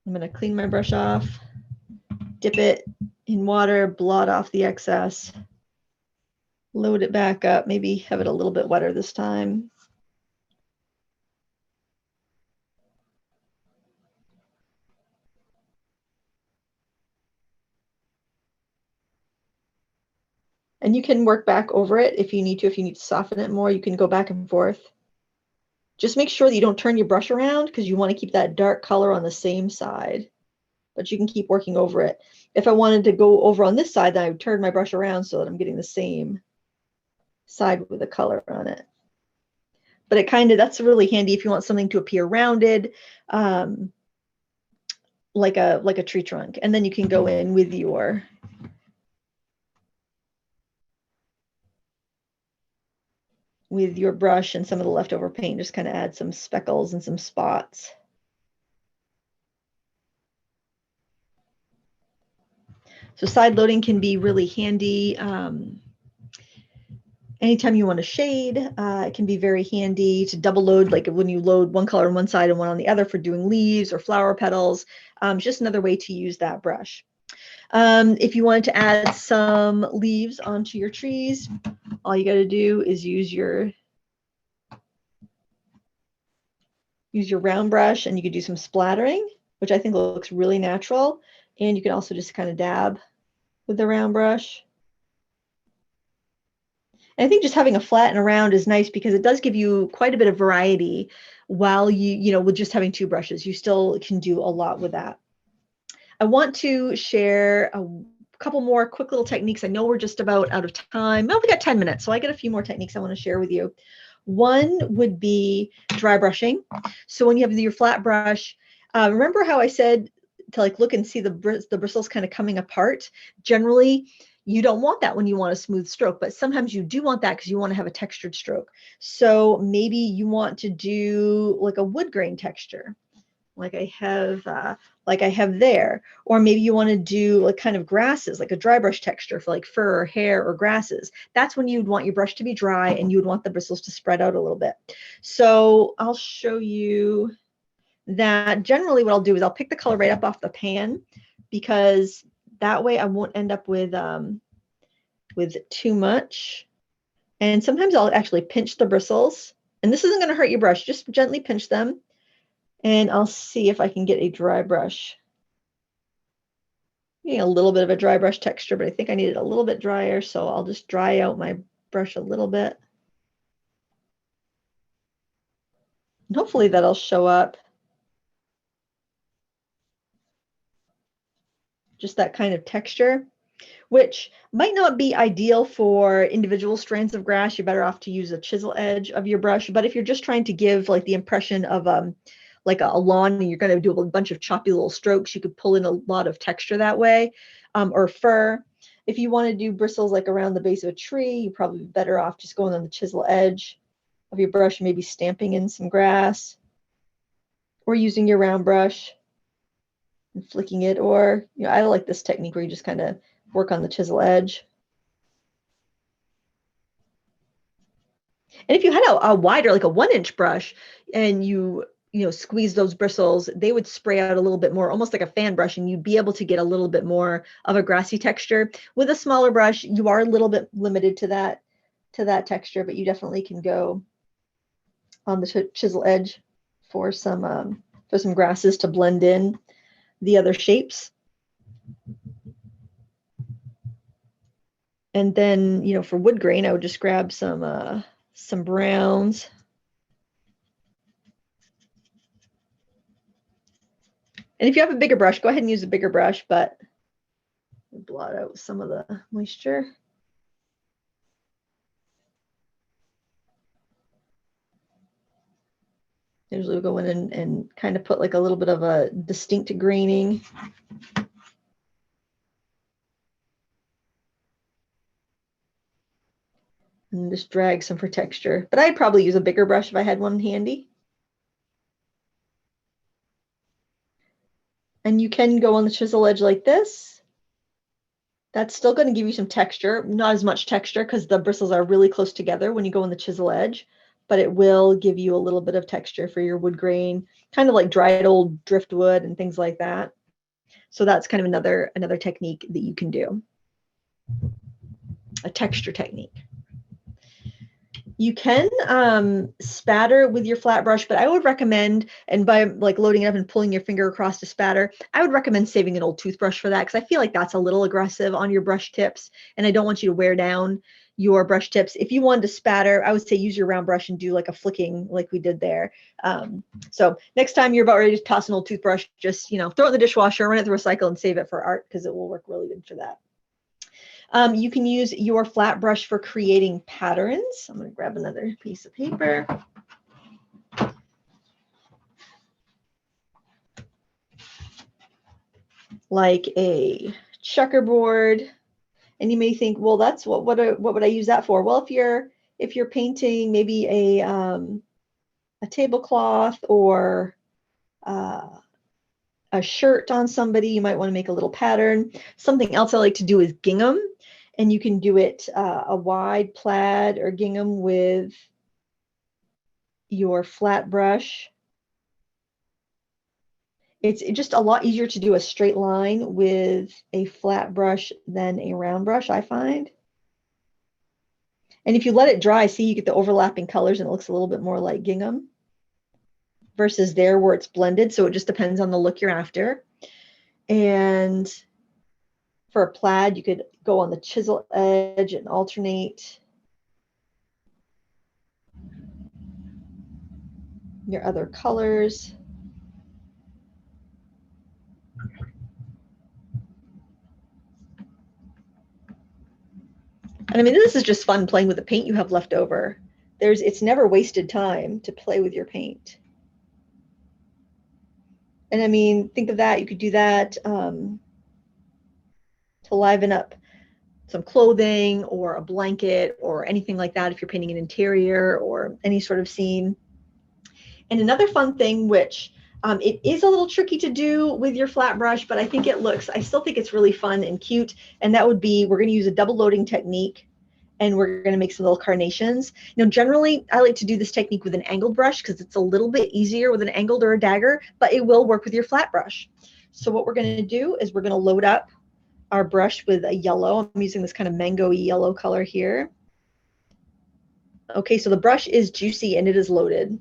Speaker 2: I'm going to clean my brush off, dip it in water, blot off the excess, load it back up, maybe have it a little bit wetter this time. And you can work back over it if you need to. If you need to soften it more, you can go back and forth. Just make sure that you don't turn your brush around because you want to keep that dark color on the same side. But you can keep working over it. If I wanted to go over on this side, then I would turn my brush around so that I'm getting the same side with the color on it. But it that's really handy if you want something to appear rounded, like a tree trunk. And then you can go in with your brush and some of the leftover paint, just kind of add some speckles and some spots. So side loading can be really handy. Anytime you want to shade, it can be very handy to double load, like when you load one color on one side and one on the other for doing leaves or flower petals. Just another way to use that brush. If you wanted to add some leaves onto your trees, all you got to do is use your round brush, and you could do some splattering, which I think looks really natural. And you can also just kind of dab with the round brush. And I think just having a flat and a round is nice because it does give you quite a bit of variety while with just having 2 brushes, you still can do a lot with that. I want to share a couple more quick little techniques. I know we're just about out of time. Well, we got 10 minutes, so I got a few more techniques I want to share with you. One would be dry brushing. So when you have your flat brush, remember how I said to look and see the bristles kind of coming apart? Generally, you don't want that when you want a smooth stroke, but sometimes you do want that because you want to have a textured stroke. So maybe you want to do like a wood grain texture, like I have there, or maybe you want to do like kind of grasses, like a dry brush texture for like fur or hair or grasses. That's when you'd want your brush to be dry and you would want the bristles to spread out a little bit. So I'll show you that. Generally what I'll do is I'll pick the color right up off the pan, because that way I won't end up with with too much. And sometimes I'll actually pinch the bristles. And this isn't going to hurt your brush. Just gently pinch them. And I'll see if I can get a dry brush. Getting a little bit of a dry brush texture, but I think I need it a little bit drier. So I'll just dry out my brush a little bit. And hopefully that'll show up. Just that kind of texture, which might not be ideal for individual strands of grass. You're better off to use a chisel edge of your brush. But if you're just trying to give like the impression of like a lawn and you're going to do a bunch of choppy little strokes, you could pull in a lot of texture that way. Or fur. If you want to do bristles like around the base of a tree, you're probably better off just going on the chisel edge of your brush, maybe stamping in some grass, or using your round brush and flicking it. Or, you know, I like this technique where you just kind of work on the chisel edge. And if you had a wider, like a 1-inch brush, and you squeeze those bristles, they would spray out a little bit more, almost like a fan brush, and you'd be able to get a little bit more of a grassy texture. With a smaller brush, you are a little bit limited to that texture, but you definitely can go on the chisel edge for some grasses to blend in the other shapes. And then, you know, for wood grain, I would just grab some browns. And if you have a bigger brush, go ahead and use a bigger brush, but blot out some of the moisture. Usually we'll go in and kind of put like a little bit of a distinct graining. And just drag some for texture. But I'd probably use a bigger brush if I had one handy. And you can go on the chisel edge like this. That's still going to give you some texture, not as much texture because the bristles are really close together when you go on the chisel edge, but it will give you a little bit of texture for your wood grain, kind of like dried old driftwood and things like that. So that's kind of another technique that you can do, a texture technique. You can spatter with your flat brush, but I would recommend, and by like loading it up and pulling your finger across to spatter, I would recommend saving an old toothbrush for that, because I feel like that's a little aggressive on your brush tips, and I don't want you to wear down your brush tips. If you wanted to spatter, I would say use your round brush and do like a flicking like we did there. So next time you're about ready to toss an old toothbrush, just, you know, throw it in the dishwasher, run it through recycle, and save it for art, because it will work really good for that. You can use your flat brush for creating patterns. I'm going to grab another piece of paper. Like a checkerboard. And you may think, well, that's what would I use that for? Well, if you're painting maybe a tablecloth or a shirt on somebody, you might want to make a little pattern. Something else I like to do is gingham. And you can do it a wide plaid or gingham with your flat brush. It's just a lot easier to do a straight line with a flat brush than a round brush, I find. And if you let it dry, see, you get the overlapping colors and it looks a little bit more like gingham versus there where it's blended. So it just depends on the look you're after. And for a plaid, you could go on the chisel edge and alternate your other colors. And I mean, this is just fun playing with the paint you have left over. It's never wasted time to play with your paint. And I mean, think of that. You could do that to liven up some clothing or a blanket or anything like that if you're painting an interior or any sort of scene. And another fun thing, which it is a little tricky to do with your flat brush, but I still think it's really fun and cute. And that would be, we're going to use a double loading technique, and we're going to make some little carnations. You know, generally I like to do this technique with an angled brush because it's a little bit easier with an angled or a dagger, but it will work with your flat brush. So what we're going to do is we're going to load up our brush with a yellow. I'm using this kind of mango-y yellow color here. Okay, so the brush is juicy and it is loaded.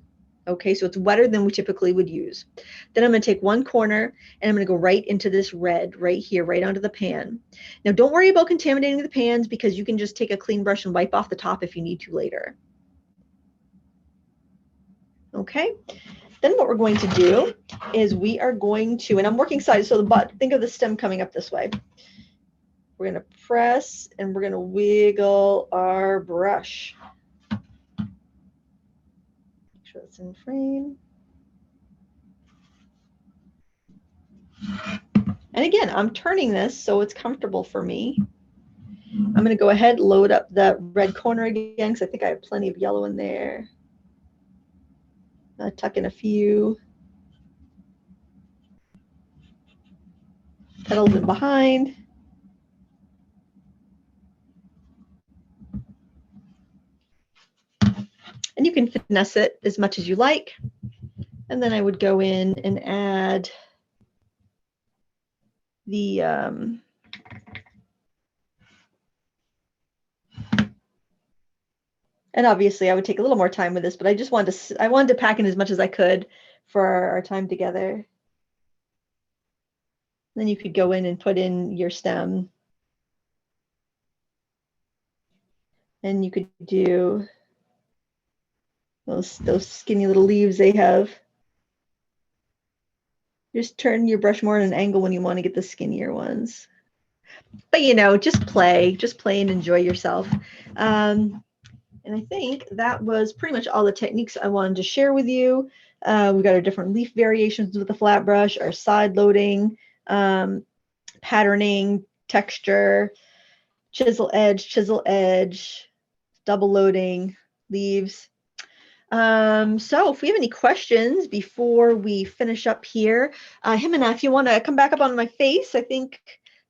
Speaker 2: Okay, so it's wetter than we typically would use. Then I'm going to take one corner and I'm going to go right into this red right here, right onto the pan. Now, don't worry about contaminating the pans because you can just take a clean brush and wipe off the top if you need to later. Okay, then what we're going to do is we are going to, and I'm working sides, so the butt, think of the stem coming up this way. We're going to press and we're going to wiggle our brush. Make sure it's in frame. And again, I'm turning this so it's comfortable for me. I'm going to go ahead and load up the red corner again because I think I have plenty of yellow in there. Tuck in a few petals in behind. And you can finesse it as much as you like. And then I would go in and add the and obviously I would take a little more time with this, but I just wanted to pack in as much as I could for our time together. Then you could go in and put in your stem. And you could do those skinny little leaves they have. Just turn your brush more at an angle when you want to get the skinnier ones. But you know, just play and enjoy yourself. And I think that was pretty much all the techniques I wanted to share with you. We've got our different leaf variations with the flat brush, our side loading, patterning, texture, chisel edge, double loading, leaves. So if we have any questions before we finish up here, Himana, if you want to come back up on my face, I think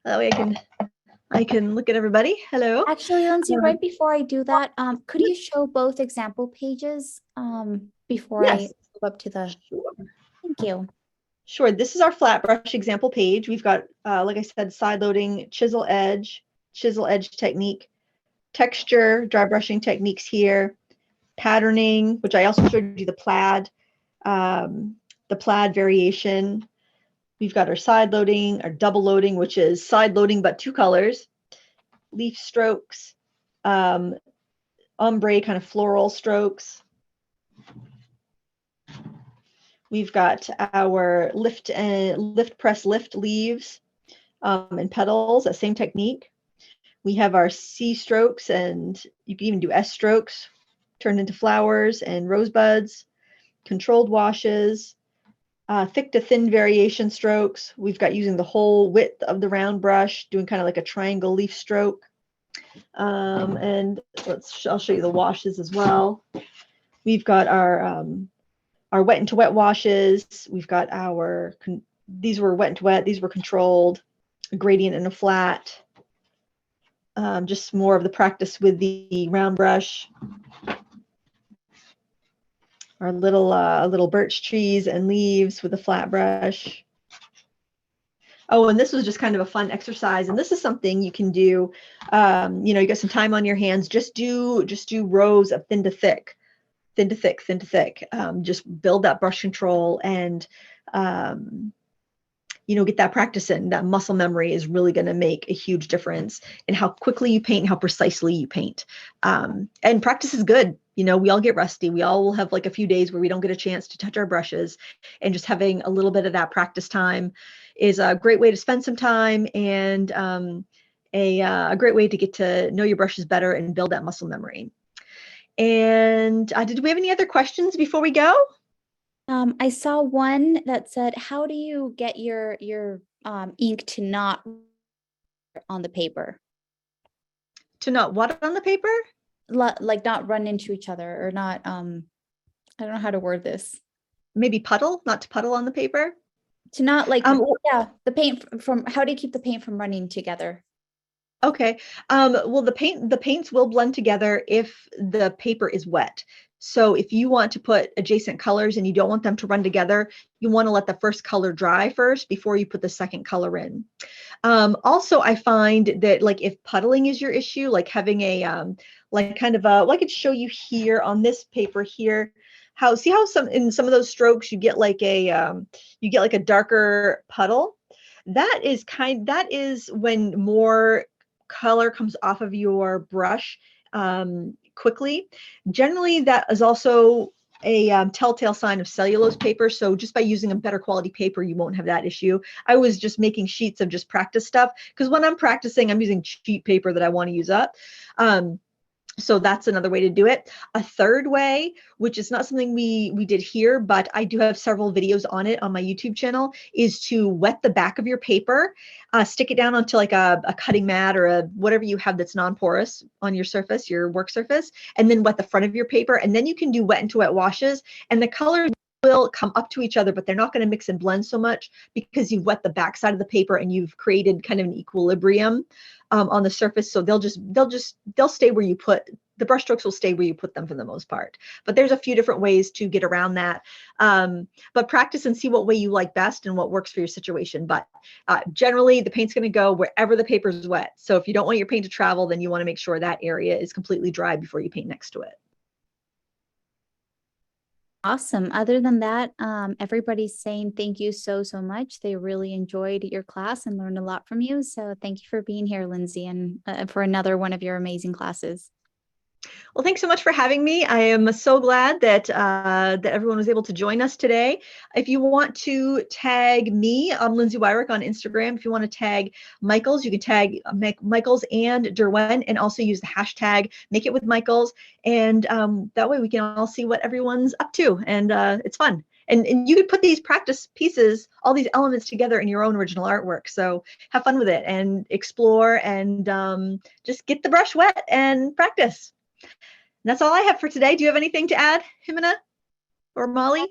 Speaker 2: that way I can look at everybody. Hello.
Speaker 3: Actually, Lindsay, right before I do that, could you show both example pages before I go up to the?
Speaker 2: Sure.
Speaker 3: Thank you.
Speaker 2: Sure. This is our flat brush example page. We've got, like I said, side loading, chisel edge technique, texture, dry brushing techniques here, patterning, which I also showed you the plaid variation. We've got our side loading, our double loading, which is side loading but two colors, leaf strokes, ombre kind of floral strokes. We've got our lift press lift leaves and petals, that same technique. We have our C strokes, and you can even do S strokes, turned into flowers and rosebuds, controlled washes, thick to thin variation strokes. We've got using the whole width of the round brush, doing kind of like a triangle leaf stroke. And I'll show you the washes as well. We've got our wet into wet washes. We've got these were wet into wet, these were controlled, a gradient and a flat. Just more of the practice with the round brush. Our little birch trees and leaves with a flat brush. Oh, and this was just kind of a fun exercise. And this is something you can do. You know, you got some time on your hands. Just do rows of thin to thick, thin to thick, thin to thick. Just build that brush control and you know, get that practice in. That muscle memory is really going to make a huge difference in how quickly you paint and how precisely you paint. And practice is good. You know, we all get rusty. We all will have like a few days where we don't get a chance to touch our brushes, and just having a little bit of that practice time is a great way to spend some time, and a great way to get to know your brushes better and build that muscle memory. And did we have any other questions before we go?
Speaker 3: I saw one that said, how do you get your ink to not on the paper?
Speaker 2: To not what on the paper?
Speaker 3: Like not run into each other, or not, I don't know how to word this.
Speaker 2: Maybe puddle, not to puddle on the paper?
Speaker 3: To not like, yeah, the paint from, how do you keep the paint from running together?
Speaker 2: Okay. Well, the paints will blend together if the paper is wet. So if you want to put adjacent colors and you don't want them to run together, you want to let the first color dry first before you put the second color in. Also, I find that like if puddling is your issue, like having a like kind of a, well, I could show you here on this paper here, how see how in some of those strokes you get like a darker puddle. That is when more color comes off of your brush quickly. Generally, that is also a telltale sign of cellulose paper. So just by using a better quality paper, you won't have that issue. I was just making sheets of just practice stuff because when I'm practicing, I'm using cheap paper that I want to use up. So that's another way to do it. A third way, which is not something we did here, but I do have several videos on it on my YouTube channel, is to wet the back of your paper, stick it down onto like a cutting mat or a whatever you have that's non-porous on your surface, your work surface, and then wet the front of your paper. And then you can do wet into wet washes, and the colors will come up to each other, but they're not going to mix and blend so much because you've wet the back side of the paper and you've created kind of an equilibrium on the surface. So they'll stay where you put the brush strokes will stay where you put them for the most part. But there's a few different ways to get around that. But practice and see what way you like best and what works for your situation. But generally, the paint's going to go wherever the paper is wet. So if you don't want your paint to travel, then you want to make sure that area is completely dry before you paint next to it.
Speaker 3: Awesome. Other than that, everybody's saying thank you so much. They really enjoyed your class and learned a lot from you. So thank you for being here, Lindsay, and for another one of your amazing classes.
Speaker 2: Well, thanks so much for having me. I am so glad that that everyone was able to join us today. If you want to tag me, I'm Lindsay Wyrick on Instagram. If you want to tag Michaels, you can tag Michaels and Derwent, and also use the hashtag Make It With Michaels. And that way we can all see what everyone's up to, and it's fun. And you could put these practice pieces, all these elements together in your own original artwork. So have fun with it and explore and just get the brush wet and practice. That's all I have for today. Do you have anything to add, Jimena or Molly?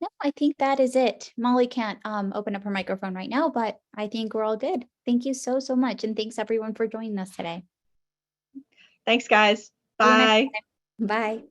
Speaker 3: No, I think that is it. Molly can't open up her microphone right now, but I think we're all good. Thank you so much. And thanks everyone for joining us today.
Speaker 2: Thanks, guys. Bye.
Speaker 3: Bye.